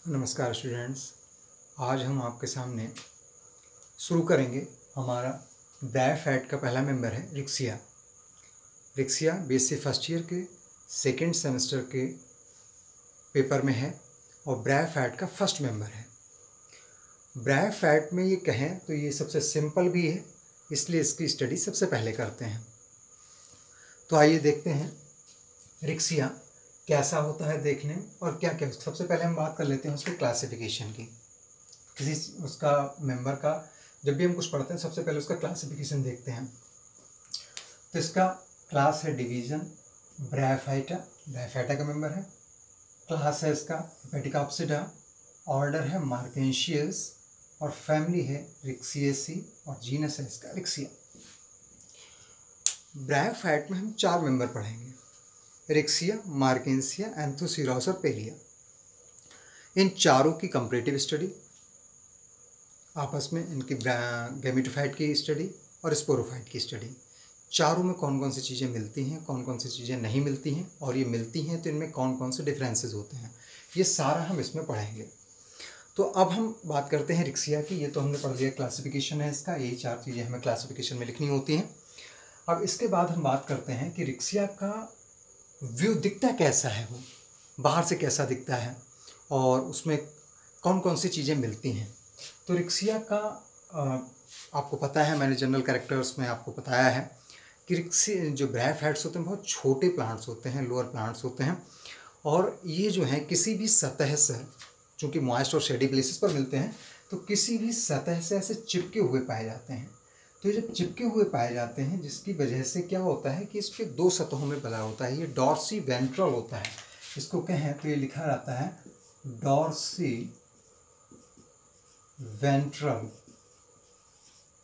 नमस्कार स्टूडेंट्स। आज हम आपके सामने शुरू करेंगे हमारा ब्रायोफाइट का पहला मेंबर है Riccia. Riccia BSc first year के सेकेंड सेमेस्टर के पेपर में है और ब्रायोफाइट का फर्स्ट मेंबर है। ब्रायोफाइट में ये कहें तो ये सबसे सिंपल भी है, इसलिए इसकी स्टडी सबसे पहले करते हैं। तो आइए देखते हैं रिक्सिया कैसा होता है देखने और क्या क्या। सबसे पहले हम बात कर लेते हैं उसके क्लासिफिकेशन की। किसी उसका मेंबर का जब भी हम कुछ पढ़ते हैं सबसे पहले उसका क्लासिफिकेशन देखते हैं। तो इसका क्लास है डिवीजन ब्रायोफाइटा, ब्रायोफाइटा का मेंबर है। क्लास है इसका हेपेटिकाप्सिडा, ऑर्डर है मार्केंशियस और फैमिली है रिक्सिएसी और जीनस है इसका रिक्सिया। ब्रायोफाइट में हम 4 मेंबर पढ़ेंगे, रिक्सिया, मार्केंसिया, एंथोसिरोस और पेलिया। इन चारों की कंपैरेटिव स्टडी, आपस में इनकी गैमेटोफाइट की स्टडी और स्पोरोफाइट की स्टडी, चारों में कौन कौन सी चीज़ें मिलती हैं, कौन कौन सी चीज़ें नहीं मिलती हैं, और ये मिलती हैं तो इनमें कौन कौन से डिफरेंसेस होते हैं, ये सारा हम इसमें पढ़ेंगे। तो अब हम बात करते हैं रिक्सिया की। ये तो हमने पढ़ लिया, क्लासिफिकेशन है इसका, यही 4 चीज़ें हमें क्लासिफिकेशन में लिखनी होती हैं। अब इसके बाद हम बात करते हैं कि रिक्सिया का व्यू दिखता कैसा है, वो बाहर से कैसा दिखता है और उसमें कौन कौन सी चीज़ें मिलती हैं। तो रिक्सिया का आपको पता है, मैंने जनरल कैरेक्टर्स में आपको बताया है कि रिक्सिया जो ब्रायोफाइट्स होते हैं बहुत छोटे प्लांट्स होते हैं, लोअर प्लांट्स होते हैं, और ये जो है किसी भी सतह से, चूँकि मॉइस्ट और शेडी प्लेसेस पर मिलते हैं, तो किसी भी सतह से ऐसे चिपके हुए पाए जाते हैं। तो ये जब चिपके हुए पाए जाते हैं, जिसकी वजह से क्या होता है कि इस पर 2 सतहों में बना होता है। ये डॉर्सी वेंट्रल होता है, इसको कहें तो ये लिखा रहता है डॉर्सी वेंट्रल।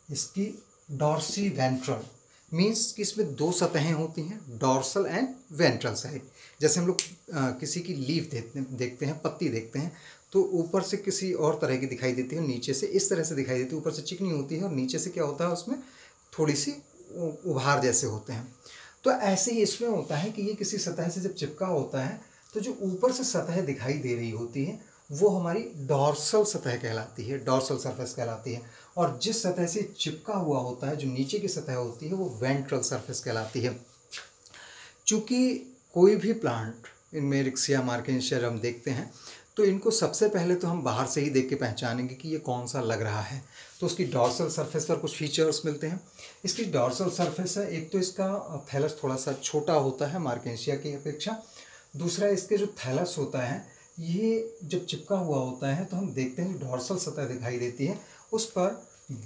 इसकी डॉर्सी वेंट्रल मीन्स कि इसमें 2 सतहें होती हैं, डॉर्सल एंड वेंट्रल साइड। जैसे हम लोग किसी की लीफ देखते हैं, पत्ती देखते हैं, तो ऊपर से किसी और तरह की दिखाई देती है, नीचे से इस तरह से दिखाई देती है। ऊपर से चिकनी होती है और नीचे से क्या होता है, उसमें थोड़ी सी उभार जैसे होते हैं। तो ऐसे ही इसमें होता है कि ये किसी सतह से जब चिपका होता है तो जो ऊपर से सतह दिखाई दे रही होती है वो हमारी डॉर्सल सतह कहलाती है, डॉर्सल सरफेस कहलाती है। और जिस सतह से चिपका हुआ होता है, जो नीचे की सतह होती है, वो वेंट्रल सरफेस कहलाती है। चूँकि कोई भी प्लांट, इनमें रिक्सिया, मार्केंशिया हम देखते हैं तो इनको सबसे पहले तो हम बाहर से ही देख के पहचानेंगे कि ये कौन सा लग रहा है। तो उसकी डॉर्सल सरफेस पर कुछ फीचर्स मिलते हैं। इसकी डॉर्सल सरफेस है, एक तो इसका थैलस थोड़ा सा छोटा होता है मार्केंशिया की अपेक्षा। दूसरा, इसके जो थैलस होता है ये जब चिपका हुआ होता है तो हम देखते हैं डॉर्सल सतह दिखाई देती है, उस पर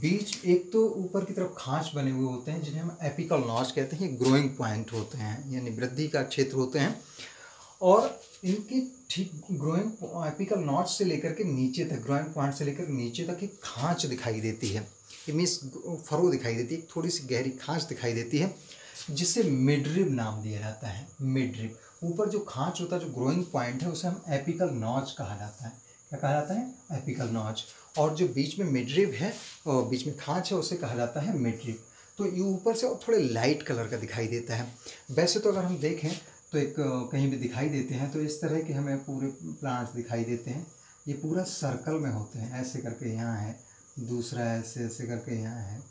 बीच एक तो ऊपर की तरफ खांच बने हुए होते हैं जिन्हें हम एपिकल नॉच कहते हैं। ये ग्रोइंग पॉइंट होते हैं, यानी वृद्धि का क्षेत्र होते हैं। और इनकी ठीक ग्रोइंग एपिकल नॉच से लेकर के नीचे तक, ग्रोइंग पॉइंट से लेकर नीचे तक एक खांच दिखाई देती है, ये मीन्स फरो दिखाई देती है, एक थोड़ी सी गहरी खांच दिखाई देती है, जिसे मिडरिब नाम दिया जाता है। मिडरिब, ऊपर जो खांच होता है, जो ग्रोइंग पॉइंट है, उसे हम एपिकल नॉच कहा जाता है। क्या कहा जाता है? Apical notch. और जो बीच में मिडरिब है और बीच में खांच है, उसे कहा जाता है मिडरिब। तो ये ऊपर से थोड़े लाइट कलर का दिखाई देता है। वैसे तो अगर हम देखें तो एक कहीं भी दिखाई देते हैं तो इस तरह के हमें पूरे प्लांट्स दिखाई देते हैं। ये पूरा सर्कल में होते हैं, ऐसे करके यहाँ है, दूसरा ऐसे ऐसे करके यहाँ है,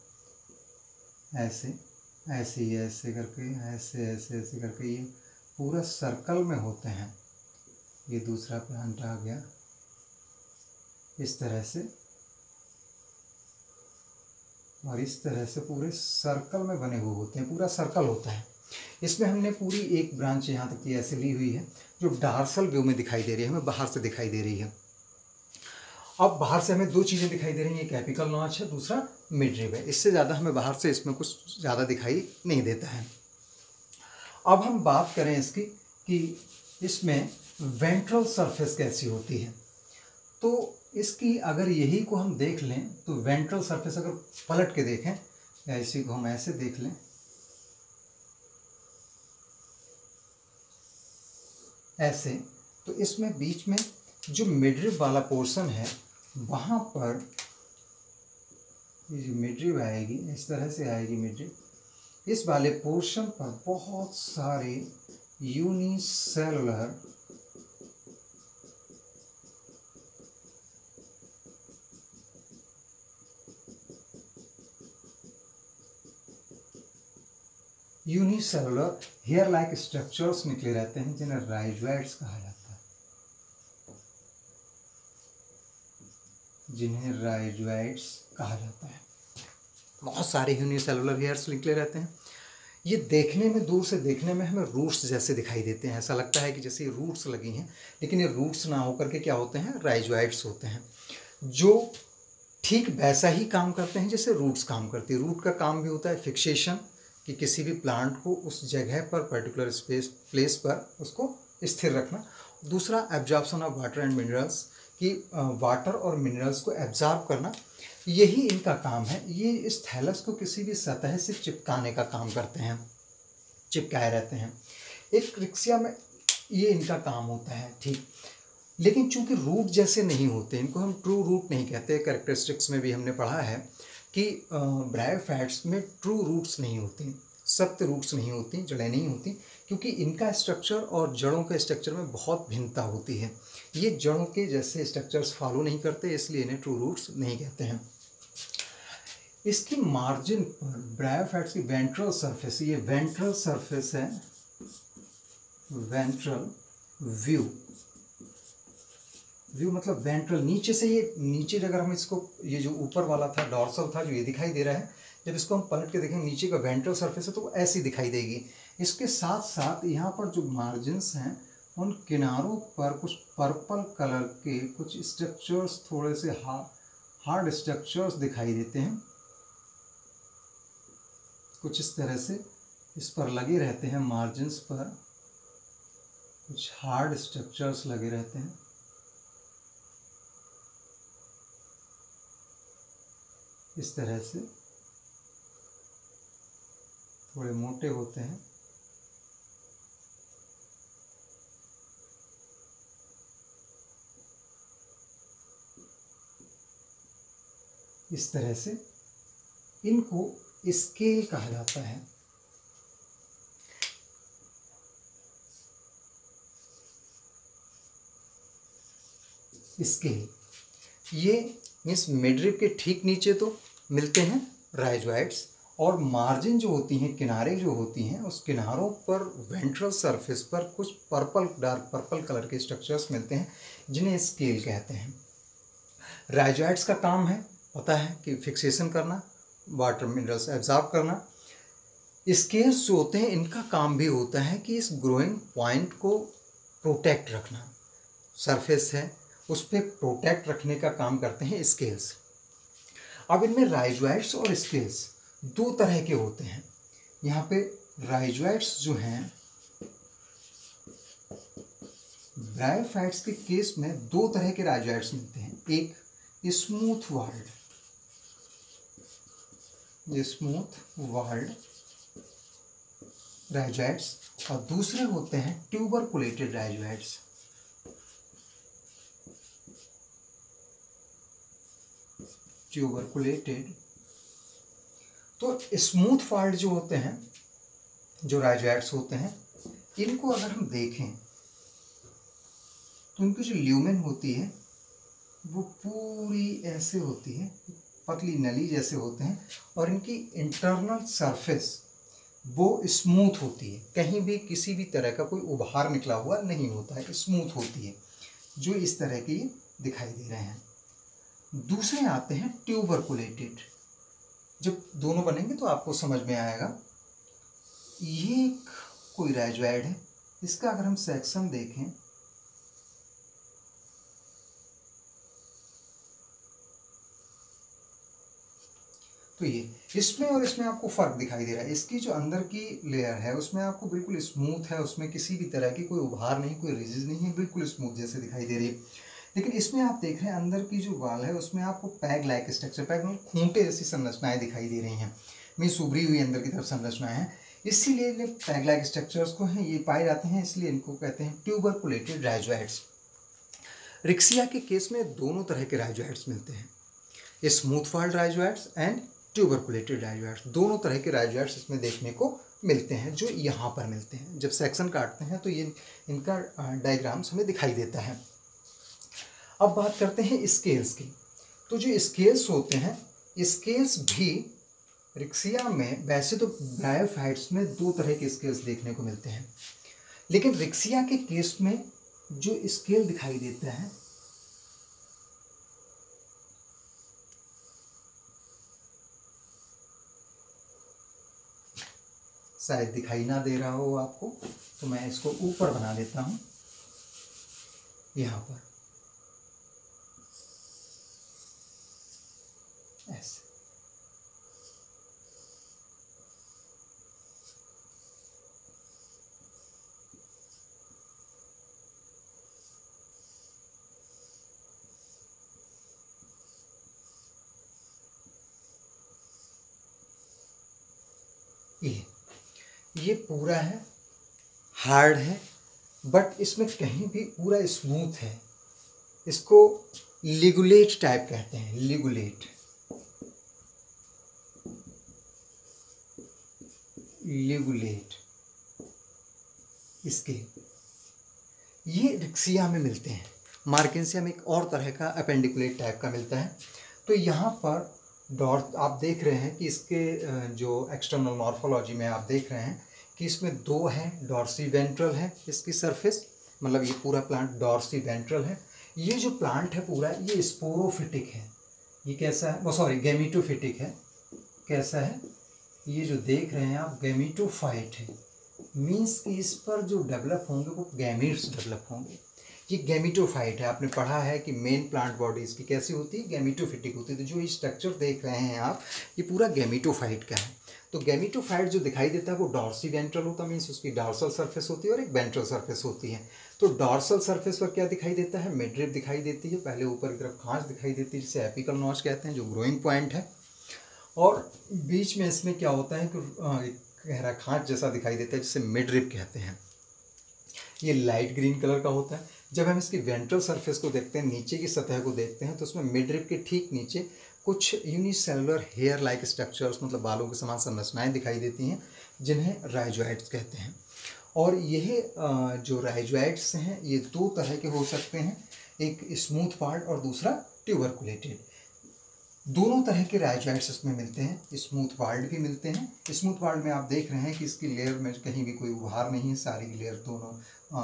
ऐसे ऐसे ऐसे करके, ऐसे ऐसे ऐसे करके, ये पूरा सर्कल में होते हैं। ये दूसरा प्लांट आ गया इस तरह से, और इस तरह से पूरे सर्कल में बने हुए होते हैं, पूरा सर्कल होता है। इसमें हमने पूरी एक ब्रांच यहाँ तक की ऐसे ली हुई है जो डार्सल व्यू में दिखाई दे रही है, हमें बाहर से दिखाई दे रही है। अब बाहर से हमें 2 चीज़ें दिखाई दे रही हैं, एक एपिकल नॉच है, दूसरा मिडरिब है। इससे ज़्यादा हमें बाहर से इसमें कुछ ज़्यादा दिखाई नहीं देता है। अब हम बात करें इसकी कि इसमें वेंट्रल सरफेस कैसी होती है। तो इसकी अगर यही को हम देख लें तो वेंट्रल सरफेस अगर पलट के देखें, या इसी को हम ऐसे देख लें, ऐसे, तो इसमें बीच में जो मिडरिब वाला पोर्शन है वहाँ पर ये जो मिडरिब आएगी, इस तरह से आएगी मिडरिब, इस वाले पोर्शन पर बहुत सारे unicellular unicellular hair like structures निकले रहते हैं जिन्हें राइजोइड्स कहा जाता है, जिन्हें राइजोइड्स कहा जाता है। बहुत सारे यूनिसेलुलर हेयर्स निकले रहते हैं। ये देखने में, दूर से देखने में हमें रूट्स जैसे दिखाई देते हैं, ऐसा लगता है कि जैसे रूट्स लगी हैं, लेकिन ये रूट्स ना होकर के क्या होते हैं, राइजोइड्स होते हैं, जो ठीक वैसा ही काम करते हैं जैसे रूट्स काम करती है। रूट का काम भी होता है फिक्सेशन, कि किसी भी प्लांट को उस जगह पर, पर्टिकुलर प्लेस पर उसको स्थिर रखना। दूसरा absorption of water and minerals, कि वाटर और मिनरल्स को एब्जॉर्ब करना, यही इनका काम है। ये इस थैलस को किसी भी सतह से चिपकाने का काम करते हैं, चिपकाए रहते हैं। एक रिक्सिया में ये इनका काम होता है, ठीक। लेकिन चूंकि रूट जैसे नहीं होते, इनको हम ट्रू रूट नहीं कहते। कैरेक्टरिस्टिक्स में भी हमने पढ़ा है कि ब्रायोफाइट्स में ट्रू रूट्स नहीं होती, सत्य रूट्स नहीं होती, जड़ें नहीं होती, क्योंकि इनका स्ट्रक्चर और जड़ों के स्ट्रक्चर में बहुत भिन्नता होती है। ये जड़ों के जैसे स्ट्रक्चर्स फॉलो नहीं करते, इसलिए इन्हें ट्रू रूट्स नहीं कहते हैं। इसकी मार्जिन पर ब्रायोफाइट्स की वेंट्रल सरफेस, ये वेंट्रल सरफेस है, वेंट्रल व्यू, व्यू मतलब वेंट्रल, नीचे से, ये नीचे अगर हम इसको, ये जो ऊपर वाला था डॉर्सल था जो ये दिखाई दे रहा है, जब इसको हम पलट के देखेंगे नीचे का वेंट्रल सरफेस है तो वो ऐसी दिखाई देगी। इसके साथ साथ यहाँ पर जो मार्जिन्स हैं उन किनारों पर कुछ पर्पल कलर के कुछ स्ट्रक्चर्स, थोड़े से हार्ड स्ट्रक्चर्स दिखाई देते हैं, कुछ इस तरह से इस पर लगे रहते हैं। मार्जिन्स पर कुछ हार्ड स्ट्रक्चर्स लगे रहते हैं, इस तरह से थोड़े मोटे होते हैं। इस तरह से इनको स्केल कहा जाता है। स्केल ये मीन्स मिडरिब के ठीक नीचे तो मिलते हैं राइजोइड्स, और मार्जिन जो होती हैं, किनारे जो होती हैं, उस किनारों पर वेंट्रल सरफेस पर कुछ पर्पल, डार्क पर्पल कलर के स्ट्रक्चर्स मिलते हैं जिन्हें स्केल कहते हैं। राइजोइड्स का काम है, पता है, कि फिक्सेशन करना, वाटर मिनरल्स एब्जॉर्ब करना। स्केल्स जो होते हैं इनका काम भी होता है कि इस ग्रोइंग पॉइंट को प्रोटेक्ट रखना, सरफेस है उस पर प्रोटेक्ट रखने का काम करते हैं स्केल्स। अब इनमें राइजोइड्स और स्केल्स दो तरह के होते हैं। यहाँ पे राइजोइड्स जो हैं, ब्रायोफाइट्स के केस में दो तरह के राइजोइड्स मिलते हैं, एक smooth walled, smooth walled rhizoids, और दूसरे होते हैं ट्यूबरकुलेटेड राइजोइड्स। ट्यूबरकुलेटेड, तो स्मूथ वाल्ड जो होते हैं, जो राइजोइड्स होते हैं, इनको अगर हम देखें तो इनकी जो ल्यूमेन होती है वो पूरी ऐसे होती है, पतली नली जैसे होते हैं, और इनकी इंटरनल सरफेस वो स्मूथ होती है, कहीं भी किसी भी तरह का कोई उभार निकला हुआ नहीं होता है, स्मूथ होती है, जो इस तरह के दिखाई दे रहे हैं। दूसरे आते हैं ट्यूबरकुलेटेड। जब दोनों बनेंगे तो आपको समझ में आएगा। ये कोई राइजोइड है, इसका अगर हम सेक्शन देखें तो ये इसमें और इसमें आपको फ़र्क दिखाई दे रहा है। इसकी जो अंदर की लेयर है उसमें आपको बिल्कुल स्मूथ है, उसमें किसी भी तरह की कोई उभार नहीं, कोई रिजिड नहीं है, बिल्कुल स्मूथ जैसे दिखाई दे रही है। लेकिन इसमें आप देख रहे हैं अंदर की जो वाल है उसमें आपको पैग लाइक स्ट्रक्चर, पैग मतलब खूंटे जैसी संरचनाएं दिखाई दे रही हैं, मीन्स उभरी हुई अंदर की तरफ संरचनाएं हैं। इसीलिए ये पैग लाइक स्ट्रक्चर्स को हैं, ये पाए जाते हैं, इसलिए इनको कहते हैं ट्यूबरकुलेटेड राइजोइड्स। रिक्सिया के केस में दोनों तरह के राइजोइड्स मिलते हैं, smooth walled rhizoids and tuberculated rhizoids. दोनों तरह के राइजोइड्स इसमें देखने को मिलते हैं, जो यहाँ पर मिलते हैं। जब सेक्शन काटते हैं तो ये इनका डायग्राम्स हमें दिखाई देता है। अब बात करते हैं स्केल्स की। तो जो स्केल्स होते हैं, स्केल्स भी रिक्सिया में वैसे तो ब्रायोफाइट्स में दो तरह के स्केल्स देखने को मिलते हैं, लेकिन रिक्सिया के केस में जो स्केल दिखाई देता है शायद दिखाई ना दे रहा हो आपको, तो मैं इसको ऊपर बना देता हूं यहाँ पर ऐसे। ये पूरा है, हार्ड है, बट इसमें कहीं भी पूरा स्मूथ है। इसको लिगुलेट टाइप कहते हैं, लिगुलेट, लिगुलेट इसके ये रिक्सिया में मिलते हैं। मार्केंसिया में एक और तरह का अपेंडिकुलेट टाइप का मिलता है। तो यहाँ पर डॉट आप देख रहे हैं कि इसके जो एक्सटर्नल मॉर्फोलॉजी में आप देख रहे हैं कि इसमें दो है, डॉर्सी वेंट्रल है इसकी सरफेस, मतलब ये पूरा प्लांट डॉर्सी वेंट्रल है। ये जो प्लांट है पूरा ये स्पोरोफिटिक है। ये कैसा है, वो सॉरी गैमीटोफिटिक है। कैसा है, ये जो देख रहे हैं आप गैमीटोफाइट है, मीन्स कि इस पर जो डेवलप होंगे वो गैमीट्स डेवलप होंगे। ये गैमीटोफाइट है। आपने पढ़ा है कि मेन प्लांट बॉडी इसकी कैसी होती है, गैमीटोफिटिक होती है। तो जो ये स्ट्रक्चर देख रहे हैं आप, ये पूरा गैमीटोफाइट का है। तो गैमीटोफाइट जो दिखाई देता है वो डॉर्सी वेंट्रल होता है, मीन्स उसकी डॉर्सल सरफेस होती है और एक वेंट्रल सरफेस होती है। तो डॉर्सल सरफेस पर क्या दिखाई देता है, मिडरिब दिखाई देती है, पहले ऊपर की तरफ खांच दिखाई देती है जिसे एपिकल नॉच कहते हैं, जो ग्रोइंग पॉइंट है। और बीच में इसमें क्या होता है कि गहरा खांच जैसा दिखाई देता है जिसे मिडरिब कहते हैं। ये लाइट ग्रीन कलर का होता है। जब हम इसकी वेंट्रल सरफेस को देखते हैं, नीचे की सतह को देखते हैं, तो उसमें मिडरिब के ठीक नीचे कुछ यूनिसेलुलर हेयर लाइक स्ट्रक्चर्स, मतलब बालों के समान संरचनाएं दिखाई देती हैं, जिन्हें राइजोइड्स कहते हैं। और यह जो राइजोइड्स हैं ये दो तरह के हो सकते हैं, एक स्मूथ पार्ट और दूसरा ट्यूबरकुलेटेड। दोनों तरह के राइजोइड्स इसमें मिलते हैं। स्मूथ पार्ट भी मिलते हैं। स्मूथ पार्ट में आप देख रहे हैं कि इसकी लेयर में कहीं भी कोई उभार नहीं है, सारी लेयर दोनों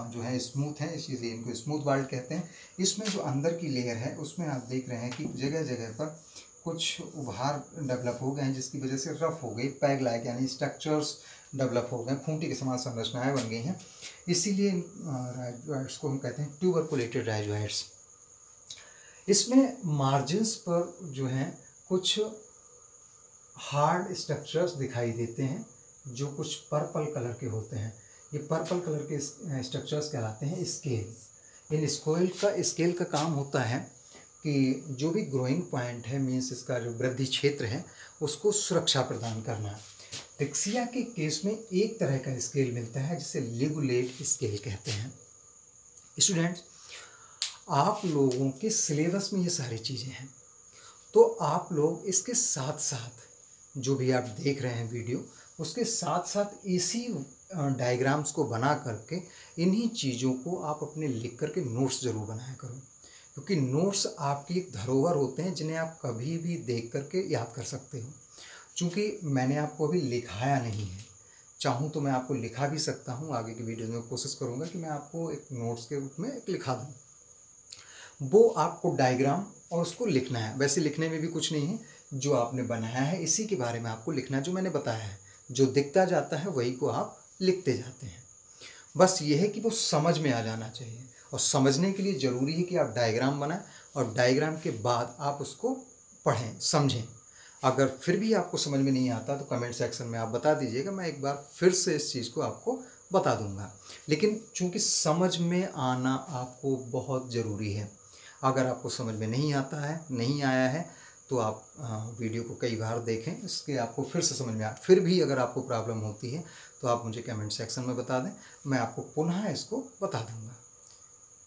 जो है स्मूथ है, इसीलिए इनको स्मूथ पार्ट कहते हैं। इसमें जो अंदर की लेयर है उसमें आप देख रहे हैं कि जगह जगह पर कुछ उभार डेवलप हो गए हैं, जिसकी वजह से रफ हो गई, पैग लाइक यानी स्ट्रक्चर्स डेवलप हो गए, खूंटी के समान संरचनाएँ बन गई हैं। इसीलिए राइजोइड्स को हम कहते हैं ट्यूबरकुलेटेड राइजोइड्स। इसमें मार्जिन्स पर जो हैं कुछ हार्ड स्ट्रक्चर्स दिखाई देते हैं जो कुछ पर्पल कलर के होते हैं। ये पर्पल कलर के स्ट्रक्चर्स कहलाते हैं स्केल। इन स्केल का काम होता है कि जो भी ग्रोइंग पॉइंट है, मीन्स इसका जो वृद्धि क्षेत्र है, उसको सुरक्षा प्रदान करना। रिक्सिया के केस में एक तरह का स्केल मिलता है जिसे लिगुलेट स्केल कहते हैं। स्टूडेंट्स, आप लोगों के सिलेबस में ये सारी चीज़ें हैं, तो आप लोग इसके साथ साथ जो भी आप देख रहे हैं वीडियो, उसके साथ साथ इसी डायग्राम्स को बना करके इन्हीं चीज़ों को आप अपने लिख करके नोट्स ज़रूर बनाया करो, क्योंकि नोट्स आपकी एक धरोहर होते हैं जिन्हें आप कभी भी देख करके याद कर सकते हो। चूँकि मैंने आपको अभी लिखाया नहीं है, चाहूँ तो मैं आपको लिखा भी सकता हूँ। आगे की वीडियो में कोशिश करूँगा कि मैं आपको एक नोट्स के रूप में एक लिखा दूँ। वो आपको डायग्राम और उसको लिखना है। वैसे लिखने में भी कुछ नहीं है, जो आपने बनाया है इसी के बारे में आपको लिखना है, जो मैंने बताया है। जो दिखता जाता है वही को आप लिखते जाते हैं। बस ये है कि वो समझ में आ जाना चाहिए, और समझने के लिए ज़रूरी है कि आप डायग्राम बनाएं और डायग्राम के बाद आप उसको पढ़ें, समझें। अगर फिर भी आपको समझ में नहीं आता तो कमेंट सेक्शन में आप बता दीजिएगा, मैं एक बार फिर से इस चीज़ को आपको बता दूंगा। लेकिन चूँकि समझ में आना आपको बहुत ज़रूरी है। अगर आपको समझ में नहीं आता है, नहीं आया है, तो आप वीडियो को कई बार देखें, इसके आपको फिर से समझ में आ। फिर भी अगर आपको प्रॉब्लम होती है तो आप मुझे कमेंट सेक्शन में बता दें, मैं आपको पुनः इसको बता दूंगा।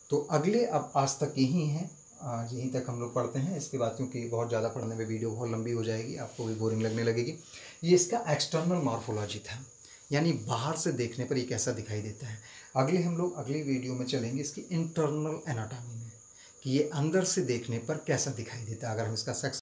तो अगले अब आज तक यही हैं, यहीं तक हम लोग पढ़ते हैं। इसके बाद क्योंकि बहुत ज़्यादा पढ़ने में वीडियो बहुत लंबी हो जाएगी, आपको भी बोरिंग लगने लगेगी। ये इसका एक्सटर्नल मॉर्फोलॉजी था, यानी बाहर से देखने पर ये कैसा दिखाई देता है। हम लोग अगली वीडियो में चलेंगे इसकी इंटरनल एनाटॉमी में, कि ये अंदर से देखने पर कैसा दिखाई देता है। अगर हम इसका सेक्शन